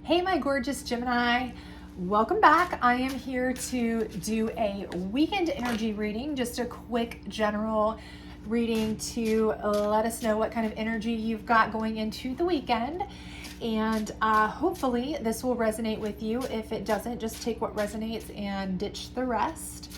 Hey, my gorgeous Gemini. Welcome back. I am here to do a weekend energy reading, just a quick general reading to let us know what kind of energy you've got going into the weekend. And hopefully this will resonate with you. If it doesn't, just take what resonates and ditch the rest.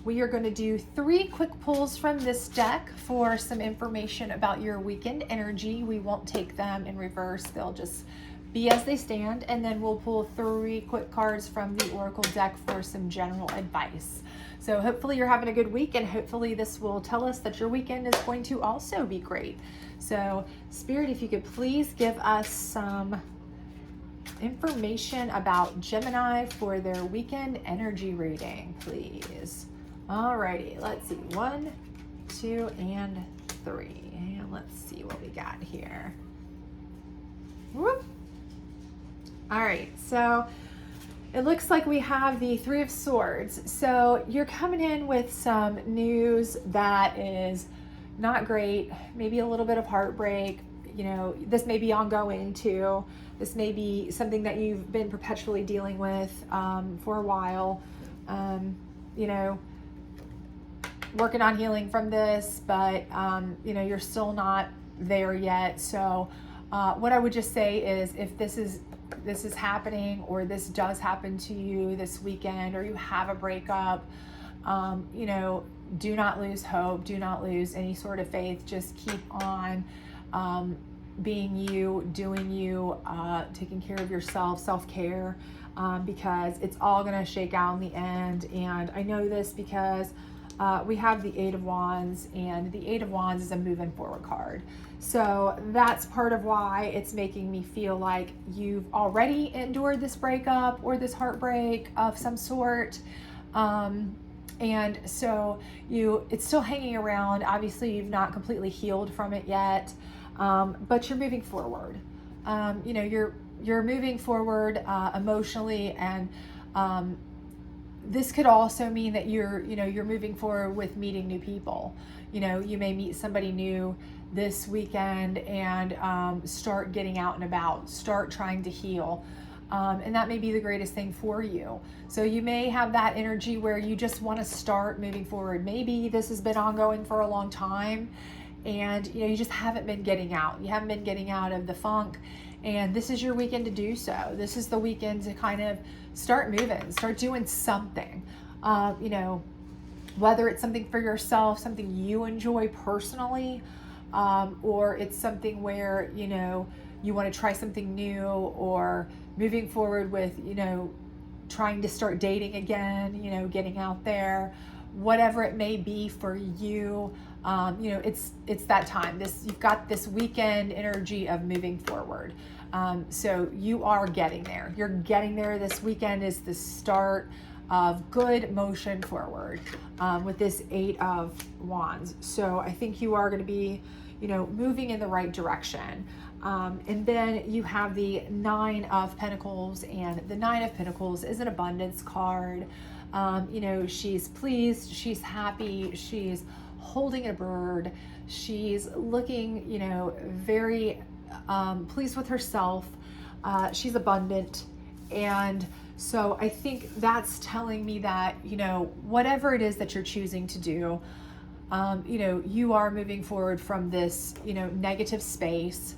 We are going to do 3 quick pulls from this deck for some information about your weekend energy. We won't take them in reverse. They'll just be as they stand. And then we'll pull 3 quick cards from the Oracle deck for some general advice. So hopefully you're having a good week, and hopefully this will tell us that your weekend is going to also be great. So Spirit, if you could please give us some information about Gemini for their weekend energy reading, please. Alrighty, let's see. 1, 2, and 3. And let's see what we got here. Whoop. All right, so it looks like we have the 3 of Swords. So you're coming in with some news that is not great, maybe a little bit of heartbreak. You know, this may be ongoing too. This may be something that you've been perpetually dealing with for a while. You know, working on healing from this, but you know, you're still not there yet. So what I would just say is, if this is happening, or this does happen to you this weekend, or you have a breakup, you know, do not lose hope, do not lose any sort of faith. Just keep on being you, doing you, taking care of yourself, self-care, because it's all going to shake out in the end. And I know this because we have the 8 of Wands, and the 8 of Wands is a moving forward card. So that's part of why it's making me feel like you've already endured this breakup or this heartbreak of some sort. And so it's still hanging around. Obviously, you've not completely healed from it yet, but you're moving forward. You know, you're moving forward emotionally, and this could also mean that you're moving forward with meeting new people. You know, you may meet somebody new this weekend and start getting out and about, start trying to heal. And that may be the greatest thing for you. So you may have that energy where you just want to start moving forward. Maybe this has been ongoing for a long time, and you know, you just haven't been getting out. You haven't been getting out of the funk. And this is your weekend to do so. This is the weekend to kind of start moving, start doing something. You know, whether it's something for yourself, something you enjoy personally, or it's something where, you know, you want to try something new, or moving forward with, you know, trying to start dating again, you know, getting out there, whatever it may be for you. You know, it's that time. You've got this weekend energy of moving forward. So you are getting there. You're getting there. This weekend is the start of good motion forward with this 8 of Wands. So I think you are going to be, you know, moving in the right direction. And then you have the 9 of Pentacles, and the 9 of Pentacles is an abundance card. You know, she's pleased, she's happy, she's holding a bird, she's looking, you know, very pleased with herself. She's abundant. And so I think that's telling me that, you know, whatever it is that you're choosing to do, you know, you are moving forward from this, you know, negative space.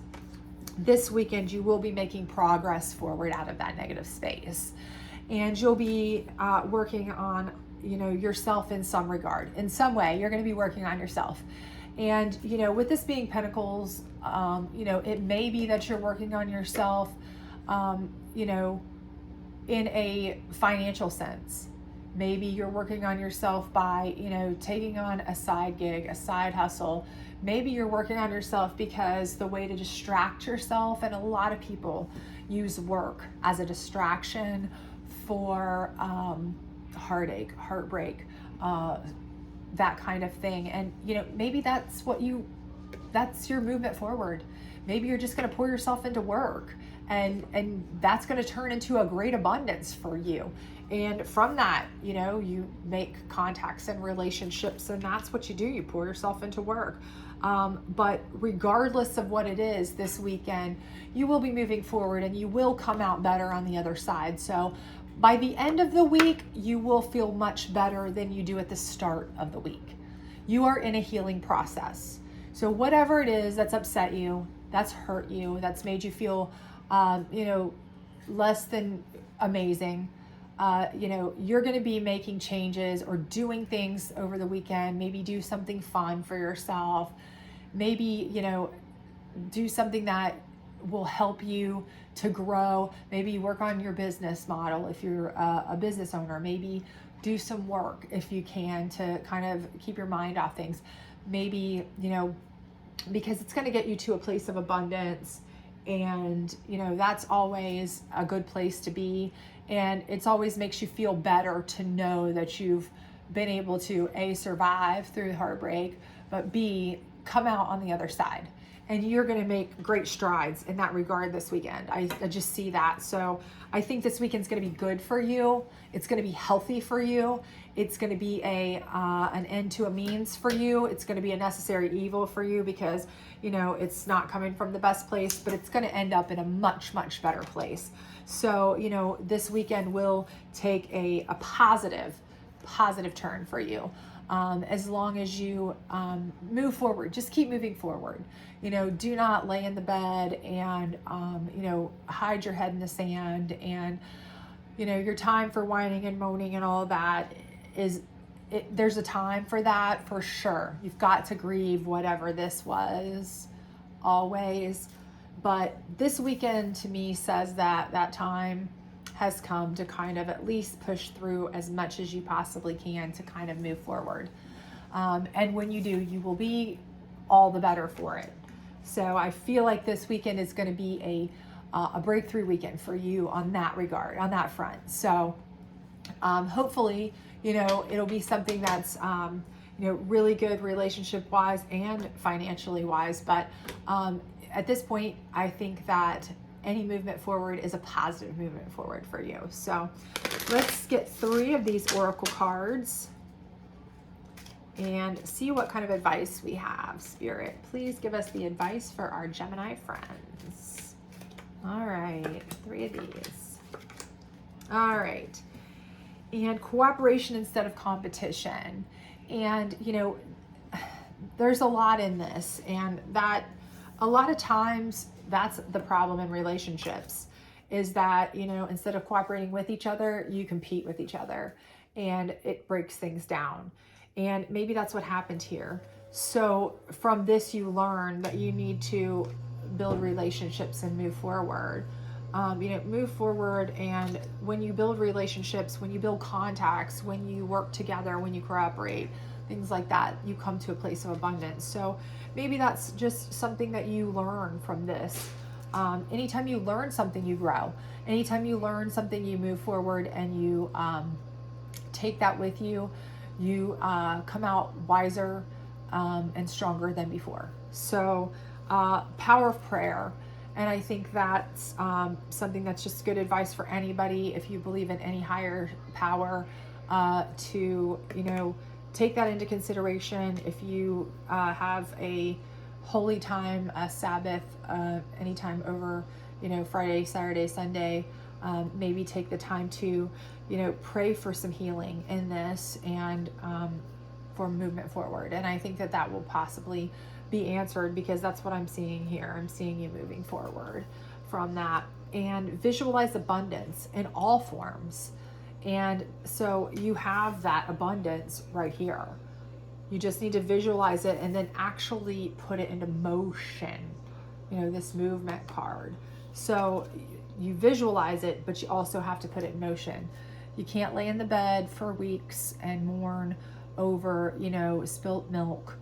This weekend, you will be making progress forward out of that negative space. And you'll be working on, you know, yourself in some regard. In some way, you're going to be working on yourself. And, you know, with this being Pentacles, you know, it may be that you're working on yourself, you know, in a financial sense. Maybe you're working on yourself by, you know, taking on a side gig, a side hustle. Maybe you're working on yourself because the way to distract yourself, and a lot of people use work as a distraction for heartache, heartbreak, that kind of thing. And, you know, maybe that's your movement forward. Maybe you're just going to pour yourself into work, and that's going to turn into a great abundance for you. And from that, you know, you make contacts and relationships, and that's what you do. You pour yourself into work. But regardless of what it is this weekend, you will be moving forward and you will come out better on the other side. So by the end of the week, you will feel much better than you do at the start of the week. You are in a healing process. So whatever it is that's upset you, that's hurt you, that's made you feel, less than amazing, you're going to be making changes or doing things over the weekend. Maybe do something fun for yourself. Maybe, do something that will help you to grow. Maybe work on your business model if you're a business owner. Maybe do some work if you can to kind of keep your mind off things. Maybe, because it's going to get you to a place of abundance, and that's always a good place to be, and it's always makes you feel better to know that you've been able to A, survive through the heartbreak, but B, come out on the other side. And you're going to make great strides in that regard this weekend. I just see that. So I think this weekend's going to be good for you. It's going to be healthy for you. It's going to be an end to a means for you. It's going to be a necessary evil for you because, it's not coming from the best place, but it's going to end up in a much, much better place. So, this weekend will take a positive turn for you. As long as you move forward, just keep moving forward. Do not lay in the bed and, hide your head in the sand. And, your time for whining and moaning and all of that there's a time for that for sure. You've got to grieve whatever this was, always. But this weekend to me says that time has come to kind of at least push through as much as you possibly can to kind of move forward. And when you do, you will be all the better for it. So I feel like this weekend is going to be a breakthrough weekend for you on that regard, on that front. So hopefully, it'll be something that's, really good relationship wise and financially wise. But at this point, I think that any movement forward is a positive movement forward for you. So let's get 3 of these oracle cards and see what kind of advice we have. Spirit, please give us the advice for our Gemini friends. All right, 3 of these. All right. And cooperation instead of competition. And, there's a lot in this, and that a lot of times that's the problem in relationships is that, instead of cooperating with each other, you compete with each other, and it breaks things down. And maybe that's what happened here. So from this, you learn that you need to build relationships and move forward. Move forward. And when you build relationships, when you build contacts, when you work together, when you cooperate, things like that, you come to a place of abundance. So maybe that's just something that you learn from this. Anytime you learn something, you grow. Anytime you learn something, you move forward, and you take that with you. You come out wiser and stronger than before. So power of prayer. And I think that's something that's just good advice for anybody, if you believe in any higher power, to, take that into consideration. If you have a holy time, a Sabbath, anytime over, Friday, Saturday, Sunday, maybe take the time to, pray for some healing in this and for movement forward. And I think that will possibly be answered, because that's what I'm seeing here. I'm seeing you moving forward from that, and visualize abundance in all forms. And so you have that abundance right here. You just need to visualize it and then actually put it into motion, this movement card. So you visualize it, but you also have to put it in motion. You can't lay in the bed for weeks and mourn over, spilt milk.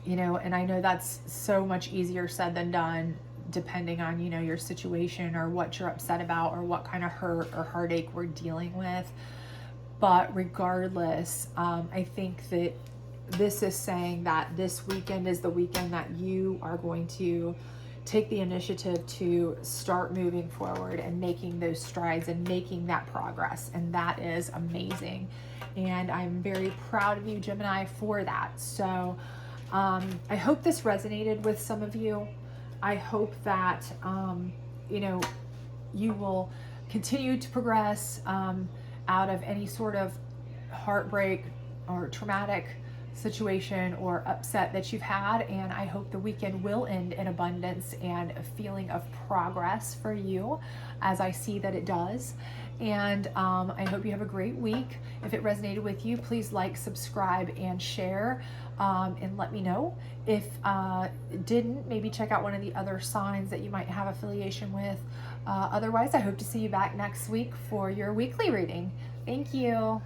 And I know that's so much easier said than done, depending on, your situation or what you're upset about or what kind of hurt or heartache we're dealing with. But regardless, I think that this is saying that this weekend is the weekend that you are going to take the initiative to start moving forward and making those strides and making that progress. And that is amazing. And I'm very proud of you, Gemini, for that. So I hope this resonated with some of you. I hope that, you know, you will continue to progress out of any sort of heartbreak or traumatic situation or upset that you've had. And I hope the weekend will end in abundance and a feeling of progress for you, as I see that it does. And I hope you have a great week. If it resonated with you, please like, subscribe, and share, and let me know. If it didn't, maybe check out one of the other signs that you might have affiliation with. Otherwise, I hope to see you back next week for your weekly reading. Thank you.